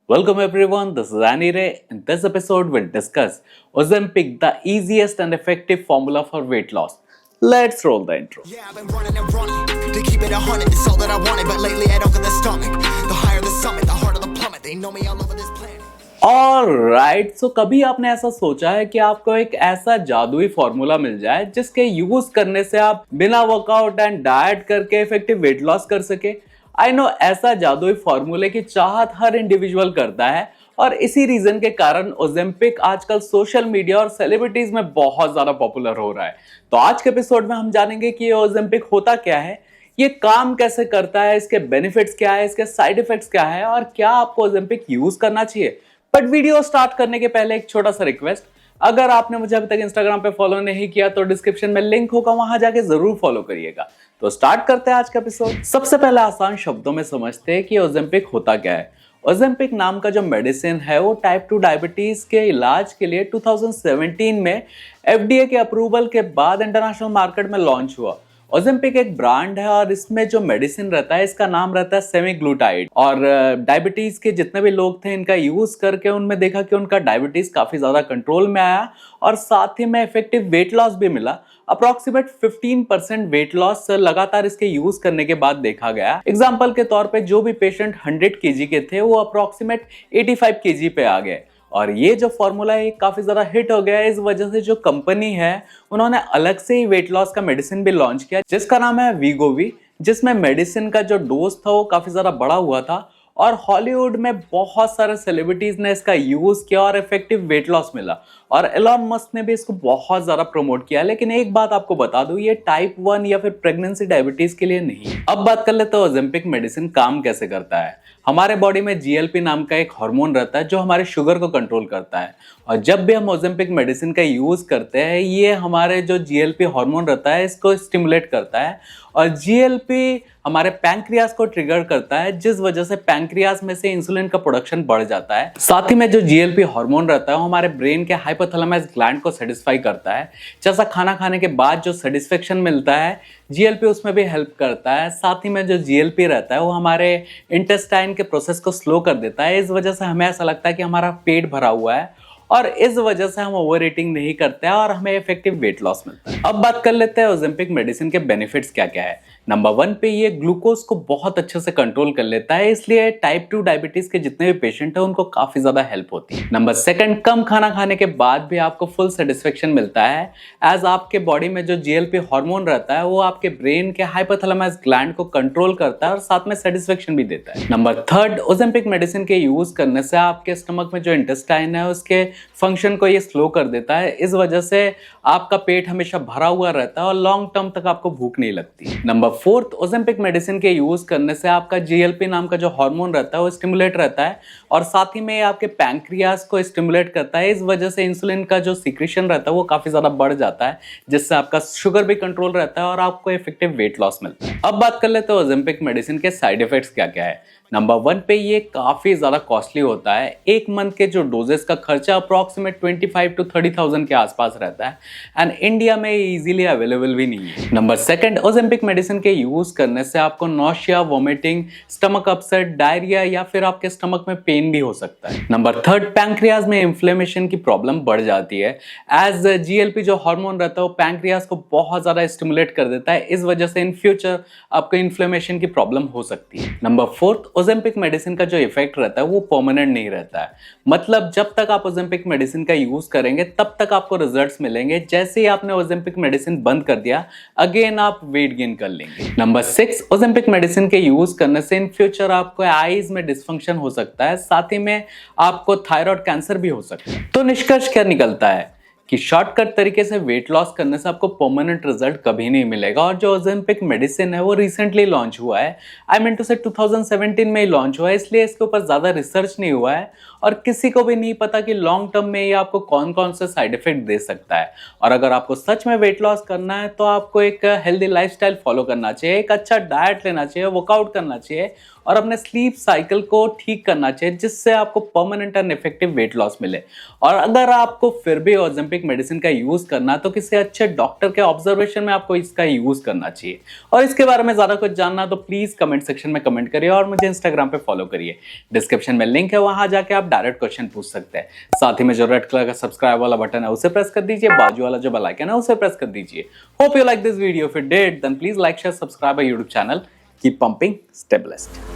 Welcome everyone, this is Annie Ray. In this episode, we'll discuss Ozempic, the easiest and effective formula for weight loss. Let's roll the intro. Yeah, I've been running and running to keep it 100. It's all that I wanted, but lately I don't get the stomach. The higher the summit, the harder the plummet. They know me all over this planet. Alright, so कभी आपने ऐसा सोचा है कि आपको एक ऐसा जादुई फॉर्मूला मिल जाए जिसके यूज करने से आप बिना वर्कआउट एंड डाइट करके इफेक्टिव वेट लॉस कर सके? आई नो ऐसा जादुई फॉर्मूले की चाहत हर इंडिविजुअल करता है और इसी रीजन के कारण ओजेम्पिक आजकल सोशल मीडिया और सेलिब्रिटीज में बहुत ज्यादा पॉपुलर हो रहा है। तो आज के एपिसोड में हम जानेंगे कि ये ओजेम्पिक होता क्या है, ये काम कैसे करता है, इसके बेनिफिट्स क्या है, इसके साइड इफेक्ट्स क्या है और क्या आपको ओजेम्पिक यूज करना चाहिए। बट वीडियो स्टार्ट करने के पहले एक छोटा सा रिक्वेस्ट, अगर आपने मुझे अभी तक इंस्टाग्राम पे फॉलो नहीं किया तो डिस्क्रिप्शन में लिंक होगा, वहां जाके जरूर फॉलो करिएगा। तो स्टार्ट करते हैं आज का एपिसोड। सबसे पहले आसान शब्दों में समझते हैं कि ओजेम्पिक होता क्या है। ओजेम्पिक नाम का जो मेडिसिन है वो टाइप 2 डायबिटीज के इलाज के लिए 2017 में FDA के अप्रूवल के बाद इंटरनेशनल मार्केट में लॉन्च हुआ। ओजेम्पिक एक ब्रांड है और इसमें जो मेडिसिन रहता है इसका नाम रहता है सेमीग्लूटाइड। और डायबिटीज के जितने भी लोग थे इनका यूज करके उनमें देखा कि उनका डायबिटीज काफी ज्यादा कंट्रोल में आया और साथ ही में इफेक्टिव वेट लॉस भी मिला। अप्रोक्सीमेट 15% वेट लॉस लगातार इसके यूज करने के बाद देखा गया। एग्जाम्पल के तौर पे जो भी पेशेंट 100 kg के थे वो अप्रोक्सीमेट 85 kg पे आ गए। और ये जो फॉर्मूला है काफी ज्यादा हिट हो गया है। इस वजह से जो कंपनी है उन्होंने अलग से ही वेट लॉस का मेडिसिन भी लॉन्च किया जिसका नाम है वीगोवी, जिसमें मेडिसिन का जो डोज था वो काफी ज्यादा बड़ा हुआ था और हॉलीवुड में बहुत सारे सेलिब्रिटीज ने इसका यूज किया और इफेक्टिव वेट लॉस मिला। और एलन मस्क ने भी इसको बहुत ज्यादा प्रमोट किया। लेकिन एक बात आपको बता दूं, ये टाइप 1 या फिर प्रेगनेंसी डायबिटीज के लिए नहीं। अब बात कर लेते हैं ओजेम्पिक मेडिसिन काम कैसे करता है। हमारे बॉडी में GLP नाम का एक हार्मोन रहता है जो हमारे शुगर को कंट्रोल करता है और जब भी हम ओजेम्पिक मेडिसिन का यूज करते हैं ये हमारे जो GLP हार्मोन रहता है इसको स्टिमुलेट करता है और GLP हमारे पैंक्रियास को ट्रिगर करता है जिस वजह से पैंक्रियास में से इंसुलिन का प्रोडक्शन बढ़ जाता है। साथ ही में जो GLP हार्मोन रहता है वो हमारे ब्रेन के हाइपोथैलेमस ग्लैंड को सेटिस्फाई करता है। जैसा खाना खाने के बाद जो सेटिस्फेक्शन मिलता है GLP उसमें भी हेल्प करता है। साथ ही में जो GLP रहता है वो हमारे इंटेस्टाइन के प्रोसेस को स्लो कर देता है। इस वजह से हमें ऐसा लगता है कि हमारा पेट भरा हुआ है और इस वजह से हम ओवर ईटिंग नहीं करते हैं और हमें इफेक्टिव वेट लॉस मिलता है। अब बात कर लेते हैं ओजेम्पिक मेडिसिन के बेनिफिट्स क्या क्या है। नंबर 1 पे ये ग्लूकोज को बहुत अच्छे से कंट्रोल कर लेता है, इसलिए टाइप 2 डायबिटीज के जितने भी पेशेंट हैं उनको काफी ज्यादा हेल्प होती है। नंबर 2, कम खाना खाने के बाद भी आपको फुल सेटिस्फेक्शन मिलता है एज आपके बॉडी में जो GLP हार्मोन रहता है वो आपके ब्रेन के हाइपोथैलेमस ग्लैंड को कंट्रोल करता है और साथ में सेटिस्फेक्शन भी देता है। नंबर 3, ओजेम्पिक मेडिसिन के यूज करने से आपके स्टमक में जो इंटेस्टाइन है उसके फंक्शन को ये स्लो कर देता है। इस वजह से आपका पेट हमेशा भरा हुआ रहता है और लॉन्ग टर्म तक आपको भूख नहीं लगती। नंबर 4, ओजेम्पिक मेडिसिन के यूज करने से आपका GLP नाम का जो हार्मोन रहता है वो स्टिमुलेट रहता है और साथ ही में आपके पैंक्रियास को स्टिमुलेट करता है। इस वजह से इंसुलिन का जो सीक्रेशन रहता है वो काफी ज्यादा बढ़ जाता है जिससे आपका शुगर भी कंट्रोल रहता है और आपको इफेक्टिव वेट लॉस मिलता है। अब बात कर लेते हैं ओजेम्पिक मेडिसिन के साइड इफेक्ट्स क्या क्या है। नंबर 1 पे ये काफी ज्यादा कॉस्टली होता है। एक मंथ के जो डोजेस का खर्चा अप्रोक्सीमेट 25 to 30,000 के आसपास रहता है एंड इंडिया में इजीली अवेलेबल भी नहीं है। नंबर 2, ओजेम्पिक मेडिसिन के यूज करने से आपको nausea, vomiting, stomach upset, diarrhoea या फिर आपके स्टमक में पेन भी हो सकता है। नंबर 3, पैंक्रियाज में इन्फ्लेमेशन की प्रॉब्लम बढ़ जाती है एज GLP जो हार्मोन रहता है वो पैंक्रियाज को बहुत ज्यादा स्टिमुलेट कर देता है। इस वजह से इन फ्यूचर आपको इन्फ्लेमेशन की प्रॉब्लम हो सकती है। नंबर 4, ओजेम्पिक मेडिसिन का जो इफेक्ट रहता है वो परमानेंट नहीं रहता है। मतलब जब तक आप ओजेम्पिक मेडिसिन का यूज करेंगे तब तक आपको रिजल्ट्स मिलेंगे। जैसे ही आपने ओजेम्पिक मेडिसिन बंद कर दिया अगेन आप वेट गेन कर लेंगे। नंबर 6, ओजेम्पिक मेडिसिन के यूज करने से इन फ्यूचर आपको आईज में डिसफंक्शन हो सकता है, साथ ही में आपको थायराइड कैंसर भी हो सकता है। तो निष्कर्ष क्या निकलता है कि शॉर्टकट तरीके से वेट लॉस करने से आपको परमानेंट रिजल्ट कभी नहीं मिलेगा। और जो ओजेम्पिक मेडिसिन है वो रिसेंटली लॉन्च हुआ है, आई मीन टू से 2017 में ही लॉन्च हुआ है, इसलिए इसके ऊपर ज्यादा रिसर्च नहीं हुआ है और किसी को भी नहीं पता कि लॉन्ग टर्म में ये आपको कौन कौन से साइड इफेक्ट दे सकता है। और अगर आपको सच में वेट लॉस करना है तो आपको एक हेल्दी लाइफस्टाइल फॉलो करना चाहिए, एक अच्छा डाइट लेना चाहिए, वर्कआउट करना चाहिए और अपने स्लीप साइकिल को ठीक करना चाहिए, जिससे आपको permanent and effective weight loss मिले। और अगर आपको फिर भी ओजेम्पिक मेडिसिन का यूज करना है तो किसी अच्छे डॉक्टर के ऑब्जर्वेशन में आपको इसका यूज करना चाहिए। और इसके बारे में ज्यादा कुछ जानना तो प्लीज कमेंट सेक्शन में कमेंट करिए और मुझे इंस्टाग्राम पे फॉलो करिए। डिस्क्रिप्शन में लिंक है, वहां जाके आप डायरेक्ट क्वेश्चन पूछ सकते हैं। साथ ही में जो रेड कलर का सब्सक्राइब वाला बटन है उसे प्रेस कर दीजिए, बाजू वाला जो बेल आइकन है उसे प्रेस कर दीजिए। Hope you like this video. If you did then please like share subscribe my YouTube channel. Keep pumping, stay blessed.